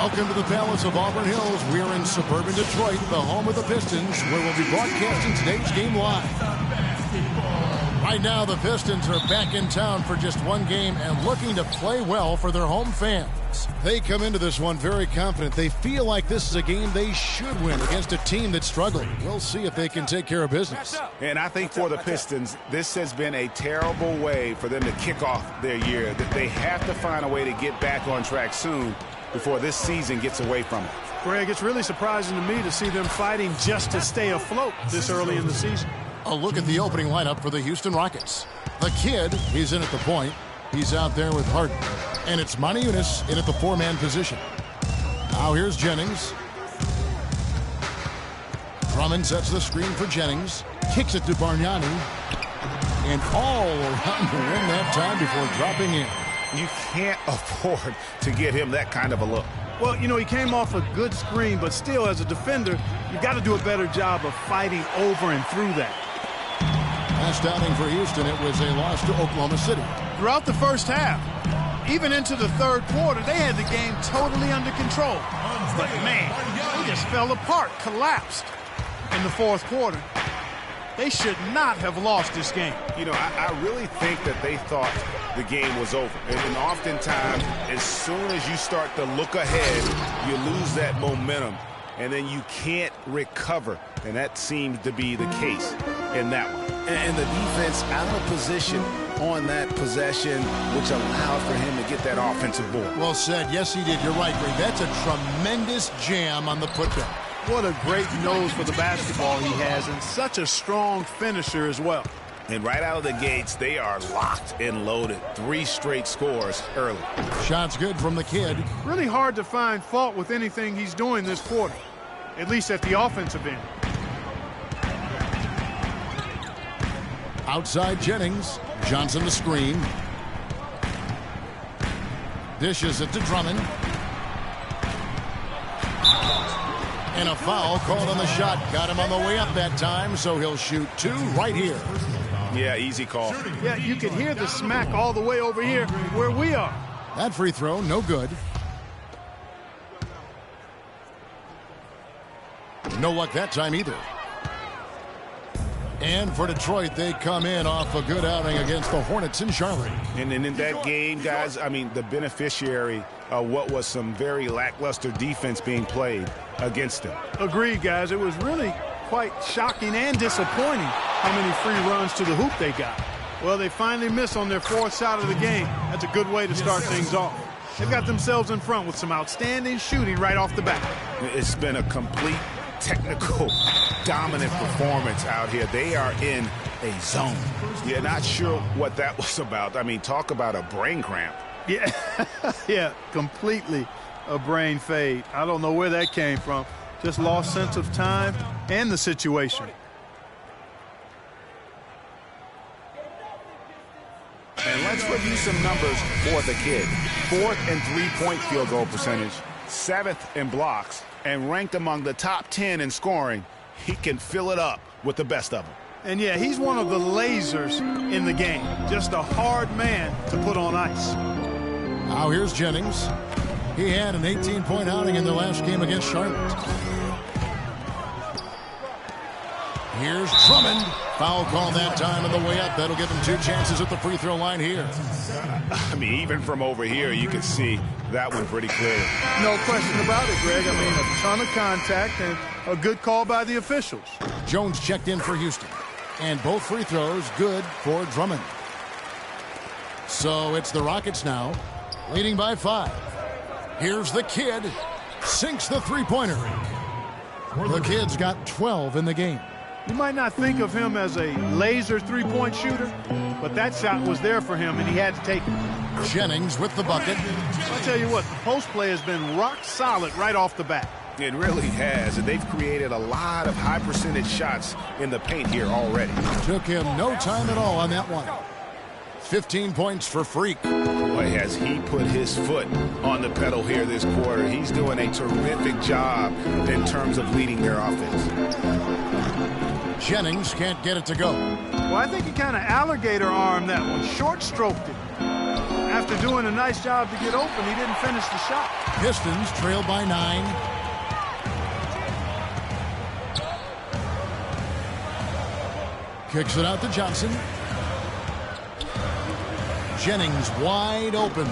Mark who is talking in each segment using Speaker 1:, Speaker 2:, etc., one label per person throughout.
Speaker 1: Welcome to the Palace of Auburn Hills. We're in suburban Detroit, the home of the Pistons, where we'll be broadcasting today's game live. Right now, the Pistons are back in town for just one game and looking to play well for their home fans. They come into this one very confident. They feel like this is a game they should win against a team that's struggling. We'll see if they can take care of business.
Speaker 2: And I think for the Pistons, this has been a terrible way for them to kick off their year. That they have to find a way to get back on track soon before this season gets away from them.
Speaker 3: Greg, it's really surprising to me to see them fighting just to stay afloat this early in the season.
Speaker 1: A look at the opening lineup for the Houston Rockets. The kid, he's in at the point. He's out there with Harden. And it's Monty Eunice in at the four-man position. Now here's Jennings. Drummond sets the screen for Jennings. Kicks it to Bargnani. And all around the rim that time before dropping in.
Speaker 2: You can't afford to get him that kind of a look.
Speaker 3: Well, you know, he came off a good screen, but still, as a defender, you got to do a better job of fighting over and through that.
Speaker 1: Last outing for Houston, it was a loss to Oklahoma City.
Speaker 3: Throughout the first half, even into the third quarter, they had the game totally under control. But, man, they just fell apart, collapsed in the fourth quarter. They should not have lost this game.
Speaker 2: You know, I really think that they thought the game was over. And oftentimes, as soon as you start to look ahead, you lose that momentum, and then you can't recover. And that seems to be the case in that one.
Speaker 4: And the defense out of position on that possession, which allowed for him to get that offensive board.
Speaker 1: Well said. Yes, he did. You're right, Greg. That's a tremendous jam on the putback.
Speaker 3: What a great nose for the basketball he has, and such a strong finisher as well.
Speaker 2: And right out of the gates, they are locked and loaded. 3 straight scores early.
Speaker 1: Shots good from the kid.
Speaker 3: Really hard to find fault with anything he's doing this quarter, at least at the offensive end.
Speaker 1: Outside Jennings. Johnson the screen. Dishes it to Drummond. And a foul called on the shot. Got him on the way up that time, so he'll shoot 2 right here.
Speaker 2: Yeah, easy call.
Speaker 3: Yeah, you could hear the smack all the way over here where we are.
Speaker 1: That free throw, no good. No luck that time either. And for Detroit, they come in off a good outing against the Hornets in Charlotte.
Speaker 2: And in that game, guys, I mean, the beneficiary of what was some very lackluster defense being played against them.
Speaker 3: Agreed, guys. It was really quite shocking and disappointing how many free runs to the hoop they got. Well, they finally missed on their fourth shot of the game. That's a good way to start things off. They've got themselves in front with some outstanding shooting right off the bat.
Speaker 2: It's been a complete technical, dominant performance out here. They are in a zone. You're not sure what that was about. I mean, talk about a brain cramp.
Speaker 3: Yeah, yeah, completely a brain fade. I don't know where that came from. Just lost sense of time and the situation.
Speaker 2: And let's review some numbers for the kid. 4th in three-point field goal percentage, 7th in blocks, and ranked among the top 10 in scoring. He can fill it up with the best of them.
Speaker 3: And, yeah, he's one of the lasers in the game. Just a hard man to put on ice.
Speaker 1: Now here's Jennings. He had an 18-point outing in their last game against Charlotte. Here's Drummond. Foul call that time on the way up. That'll give him 2 chances at the free throw line here.
Speaker 2: I mean, even from over here, you can see that one pretty clear.
Speaker 3: No question about it, Greg. I mean, a ton of contact and a good call by the officials.
Speaker 1: Jones checked in for Houston. And both free throws good for Drummond. So it's the Rockets now, leading by 5. Here's the kid. Sinks the three-pointer. The kid's got 12 in the game.
Speaker 3: You might not think of him as a laser three-point shooter, but that shot was there for him, and he had to take it.
Speaker 1: Jennings with the bucket.
Speaker 3: I'll tell you what, the post play has been rock solid right off the bat.
Speaker 2: It really has, and they've created a lot of high-percentage shots in the paint here already.
Speaker 1: Took him no time at all on that one. 15 points for Freak.
Speaker 2: Boy, has he put his foot on the pedal here this quarter. He's doing a terrific job in terms of leading their offense.
Speaker 1: Jennings can't get it to go.
Speaker 3: Well, I think he kind of alligator armed that one, short stroked it. After after doing a nice job to get open, he didn't finish the shot.
Speaker 1: Pistons trail by 9. Kicks it out to Johnson. Jennings wide open.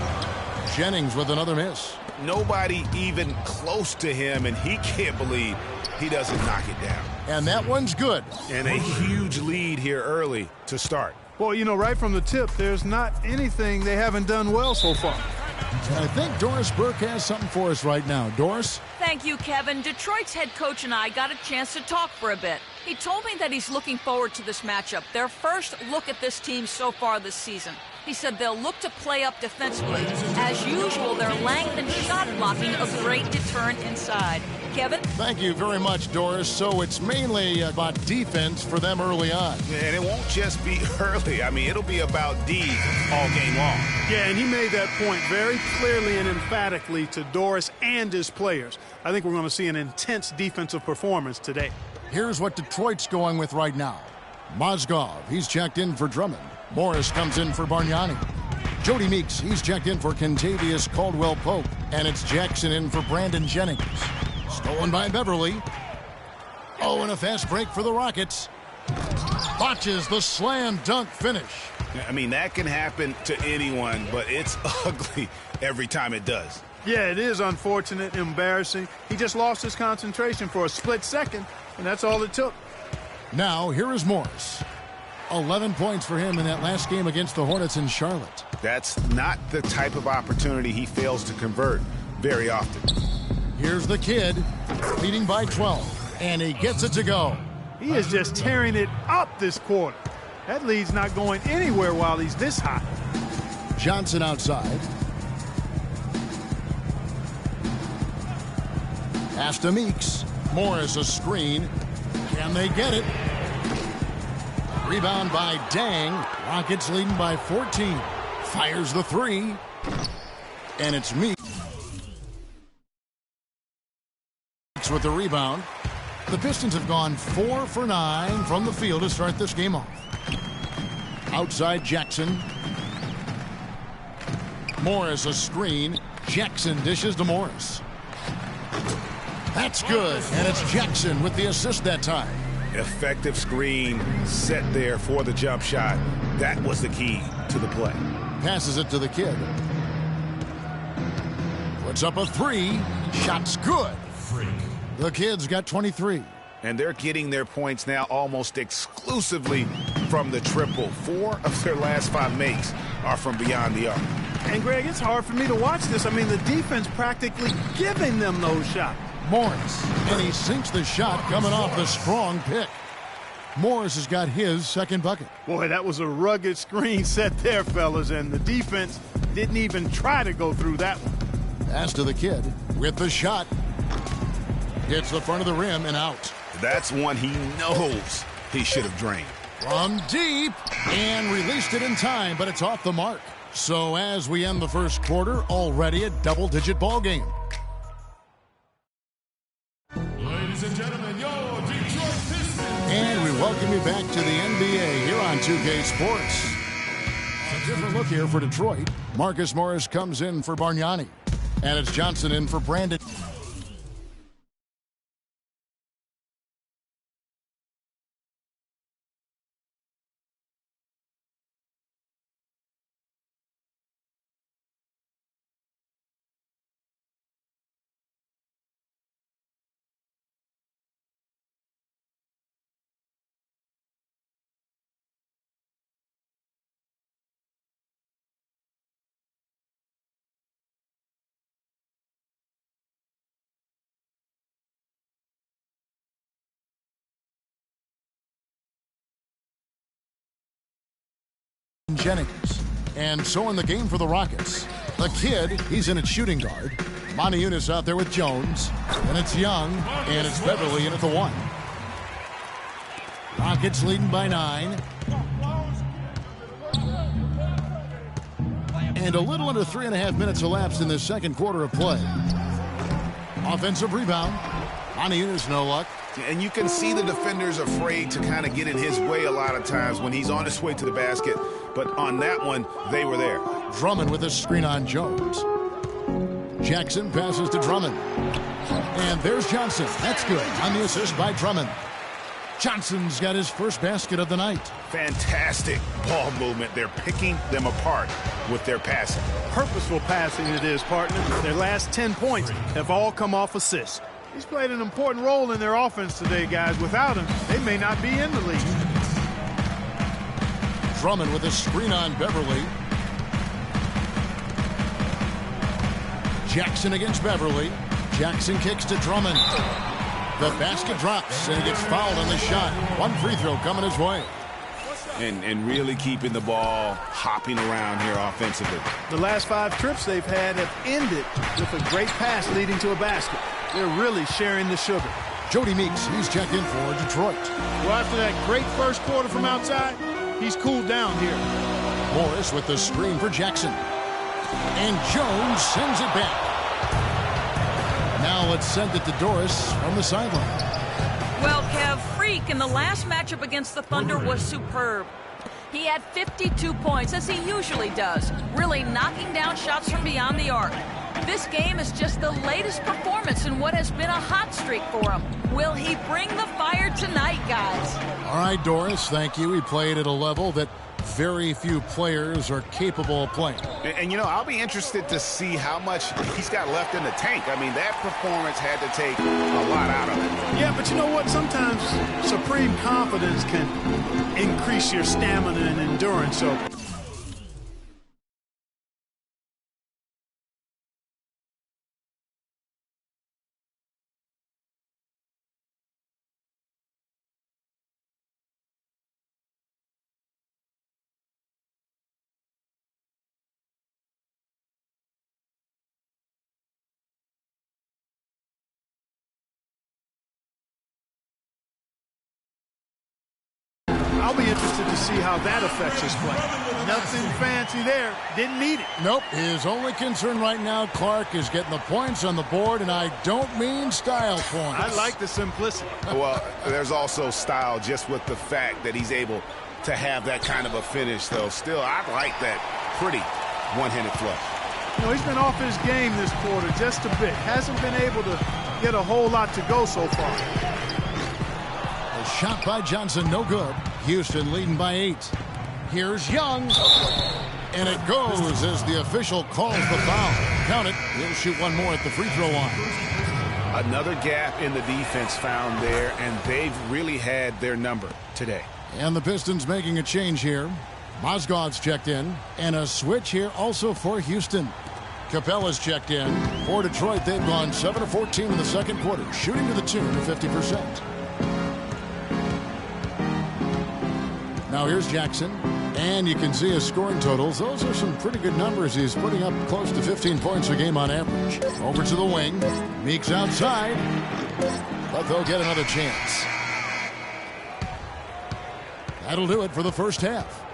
Speaker 1: Jennings with another miss.
Speaker 2: Nobody even close to him, and he can't believe he doesn't knock it down.
Speaker 1: And that one's good.
Speaker 2: And a huge lead here early to start.
Speaker 3: Well, you know, right from the tip, there's not anything they haven't done well so far.
Speaker 1: And I think Doris Burke has something for us right now. Doris?
Speaker 5: Thank you, Kevin. Detroit's head coach and I got a chance to talk for a bit. He told me that he's looking forward to this matchup, their first look at this team so far this season. He said they'll look to play up defensively. As usual, their length and shot blocking a great deterrent inside. Kevin?
Speaker 1: Thank you very much, Doris. So it's mainly about defense for them early on.
Speaker 2: And it won't just be early. I mean, it'll be about D all game long.
Speaker 3: Yeah, and he made that point very clearly and emphatically to Doris and his players. I think we're going to see an intense defensive performance today.
Speaker 1: Here's what Detroit's going with right now. Mozgov, he's checked in for Drummond. Morris comes in for Bargnani. Jody Meeks, he's checked in for Kentavious Caldwell-Pope. And it's Jackson in for Brandon Jennings. Stolen by Beverly. Oh, and a fast break for the Rockets. Botches the slam dunk finish.
Speaker 2: I mean, that can happen to anyone, but it's ugly every time it does.
Speaker 3: Yeah, it is unfortunate, embarrassing. He just lost his concentration for a split second, and that's all it took.
Speaker 1: Now, here is Morris. 11 points for him in that last game against the Hornets in Charlotte.
Speaker 2: That's not the type of opportunity he fails to convert very often.
Speaker 1: Here's the kid, leading by 12, and he gets it to go.
Speaker 3: He is just tearing it up this quarter. That lead's not going anywhere while he's this hot.
Speaker 1: Johnson outside. Pass to Meeks. Morris a screen. Can they get it? Rebound by Dang. Rockets leading by 14. Fires the three. And it's Meeks with the rebound. The Pistons have gone 4 for 9 from the field to start this game off. Outside Jackson. Morris a screen. Jackson dishes to Morris. That's good. And it's Jackson with the assist that time.
Speaker 2: Effective screen set there for the jump shot. That was the key to the play.
Speaker 1: Passes it to the kid. Puts up a three. Shot's good. The kid's got 23.
Speaker 2: And they're getting their points now almost exclusively from the triple. 4 of their last 5 makes are from beyond the arc.
Speaker 3: And, Greg, it's hard for me to watch this. I mean, the defense practically giving them those shots.
Speaker 1: Morris, and he sinks the shot coming off the strong pick. Morris has got his second bucket.
Speaker 3: Boy, that was a rugged screen set there, fellas, and the defense didn't even try to go through that one.
Speaker 1: Pass to the kid with the shot. Hits the front of the rim and out.
Speaker 2: That's one he knows he should have drained.
Speaker 1: From deep and released it in time, but it's off the mark. So as we end the first quarter, already a double-digit ball game.
Speaker 6: Ladies and gentlemen, your Detroit Pistons.
Speaker 1: And we welcome you back to the NBA here on 2K Sports. A different look here for Detroit. Marcus Morris comes in for Bargnani. And it's Johnson in for Brandon. Jennings. And so in the game for the Rockets. The kid, he's in at shooting guard. Monty Eunice out there with Jones. And it's Young. And it's Beverly in at the 1. Rockets leading by 9. And a little under 3.5 minutes elapsed in this second quarter of play. Offensive rebound. Aniuna's no luck.
Speaker 2: And you can see the defenders afraid to kind of get in his way a lot of times when he's on his way to the basket. But on that one, they were there.
Speaker 1: Drummond with a screen on Jones. Jackson passes to Drummond. And there's Johnson. That's good on the assist by Drummond. Johnson's got his first basket of the night.
Speaker 2: Fantastic ball movement. They're picking them apart with their passing.
Speaker 3: Purposeful passing it is, partner. Their last 10 points have all come off assists. He's played an important role in their offense today, guys. Without him, they may not be in the league.
Speaker 1: Drummond with a screen on Beverly. Jackson against Beverly. Jackson kicks to Drummond. The basket drops, and he gets fouled on the shot. One free throw coming his way.
Speaker 2: And really keeping the ball hopping around here offensively.
Speaker 3: The last 5 trips they've had have ended with a great pass leading to a basket. They're really sharing the sugar.
Speaker 1: Jody Meeks, he's checked in for Detroit.
Speaker 3: Well, after that great first quarter from outside, he's cooled down here.
Speaker 1: Morris with the screen for Jackson. And Jones sends it back. Now let's send it to Doris from the sideline.
Speaker 5: Well, Kev, Freak in the last matchup against the Thunder was superb. He had 52 points, as he usually does, really knocking down shots from beyond the arc. This game is just the latest performance in what has been a hot streak for him. Will he bring the fire tonight, guys?
Speaker 1: All right, Doris, thank you. He played at a level that very few players are capable of playing.
Speaker 2: And you know, I'll be interested to see how much he's got left in the tank. I mean, that performance had to take a lot out of it.
Speaker 3: Yeah, but you know what? Sometimes supreme confidence can increase your stamina and endurance. So I'll be interested to see how that affects his play. Nothing fancy there. Didn't need it.
Speaker 1: Nope. His only concern right now, Clark, is getting the points on the board, and I don't mean style points.
Speaker 3: I like the simplicity.
Speaker 2: Well, there's also style just with the fact that he's able to have that kind of a finish, though. Still, I like that pretty one-handed flush.
Speaker 3: You know, he's been off his game this quarter just a bit. Hasn't been able to get a whole lot to go so far.
Speaker 1: A shot by Johnson, no good. Houston leading by 8. Here's Young. And it goes as the official calls the foul. Count it. He'll shoot one more at the free throw line.
Speaker 2: Another gap in the defense found there, and they've really had their number today.
Speaker 1: And the Pistons making a change here. Mozgov's checked in. And a switch here also for Houston. Capella's checked in. For Detroit, they've gone 7 of 14 in the second quarter, shooting to the tune of 50%. Now here's Jackson, and you can see his scoring totals. Those are some pretty good numbers. He's putting up close to 15 points a game on average. Over to the wing. Meeks outside, but they'll get another chance. That'll do it for the first half.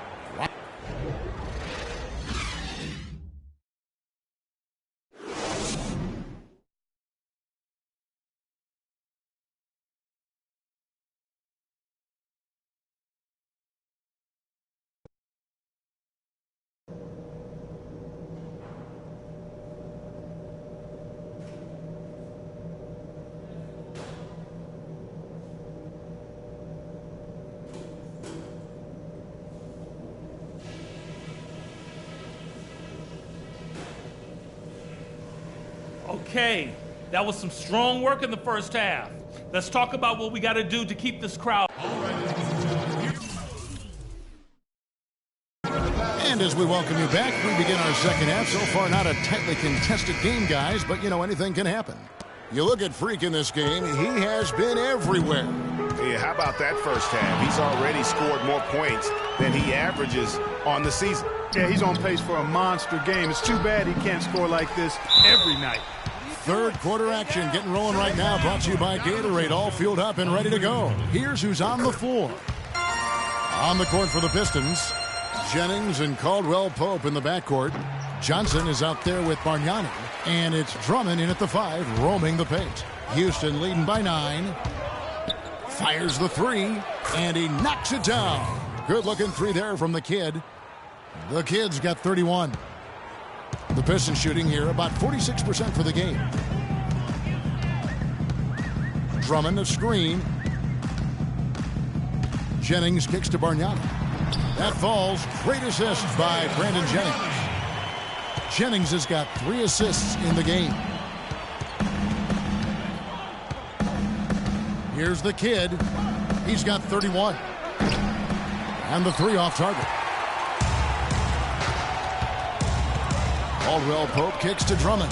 Speaker 7: Okay, that was some strong work in the first half. Let's talk about what we got to do to keep this crowd.
Speaker 1: And as we welcome you back, we begin our second half. So far, not a tightly contested game, guys, but, you know, anything can happen. You look at Freak in this game, he has been everywhere.
Speaker 2: Yeah, how about that first half? He's already scored more points than he averages on the season.
Speaker 3: Yeah, he's on pace for a monster game. It's too bad he can't score like this every night.
Speaker 1: Third quarter action getting rolling right now, brought to you by Gatorade, all fueled up and ready to go. Here's who's on the floor. On the court for the Pistons, Jennings and Caldwell Pope in the backcourt. Johnson is out there with Bargnani, and it's Drummond in at the 5, roaming the paint. Houston leading by 9. Fires the 3, and he knocks it down. Good-looking 3 there from the kid. The kid's got 31. The Pistons shooting here about 46% for the game. Drummond a screen. Jennings kicks to Bargnani. That falls. Great assist by Brandon Jennings. Jennings has got 3 assists in the game. Here's the kid. He's got 31. And the 3 off target. Caldwell Pope kicks to Drummond.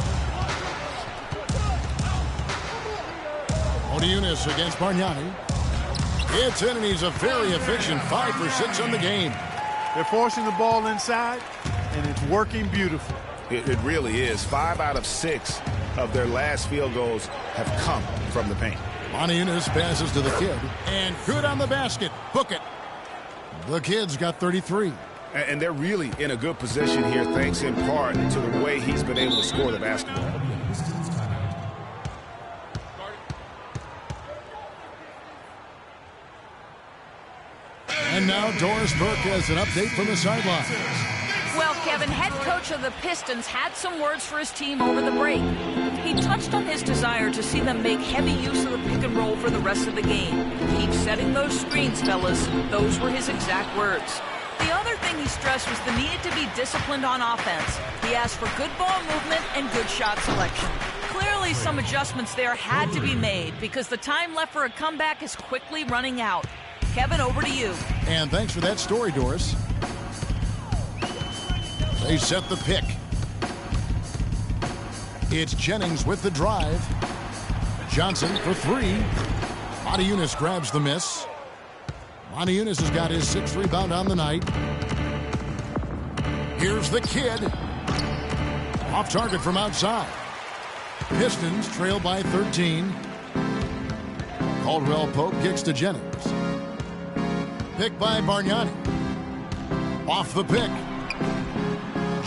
Speaker 1: Odiunas against Bargnani. It's in, and he's a very efficient 5 for 6 on the game.
Speaker 3: They're forcing the ball inside, and it's working beautifully.
Speaker 2: It really is. 5 out of 6 of their last field goals have come from the paint.
Speaker 1: Odiunas passes to the kid, and good on the basket. Book it. The kid's got 33.
Speaker 2: And they're really in a good position here, thanks in part to the way he's been able to score the basketball.
Speaker 1: And now Doris Burke has an update from the sidelines.
Speaker 5: Well, Kevin, head coach of the Pistons had some words for his team over the break. He touched on his desire to see them make heavy use of the pick and roll for the rest of the game. Keep setting those screens, fellas. Those were his exact words. The other thing he stressed was the need to be disciplined on offense. He asked for good ball movement and good shot selection. Clearly, some adjustments there had to be made because the time left for a comeback is quickly running out. Kevin, over to you.
Speaker 1: And thanks for that story, Doris. They set the pick. It's Jennings with the drive. Johnson for 3. Odiunas grabs the miss. Odiunas has got his 6th rebound on the night. Here's the kid. Off target from outside. Pistons trail by 13. Caldwell Pope kicks to Jennings. Pick by Bargnani. Off the pick.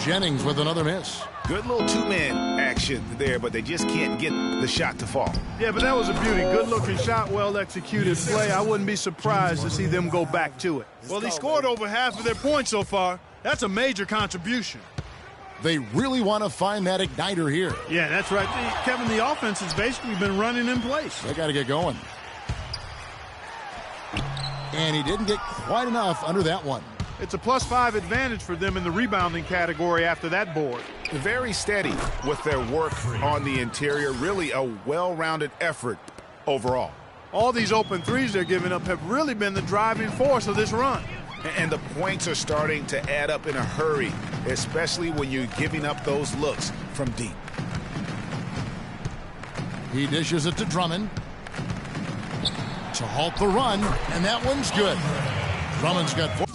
Speaker 1: Jennings with another miss.
Speaker 2: Good little 2-man action there, but they just can't get the shot to fall.
Speaker 3: Yeah, but that was a beauty. Good-looking shot, well-executed play. I wouldn't be surprised to see them go back to it. Well, they scored over half of their points so far. That's a major contribution.
Speaker 1: They really want to find that igniter here.
Speaker 3: Yeah, that's right. Kevin, the offense has basically been running in place.
Speaker 1: They got to get going. And he didn't get quite enough under that one.
Speaker 3: It's a +5 advantage for them in the rebounding category after that board.
Speaker 2: Very steady with their work on the interior. Really a well-rounded effort overall.
Speaker 3: All these open threes they're giving up have really been the driving force of this run.
Speaker 2: And the points are starting to add up in a hurry, especially when you're giving up those looks from deep.
Speaker 1: He dishes it to Drummond to halt the run, and that one's good. Drummond's got 4.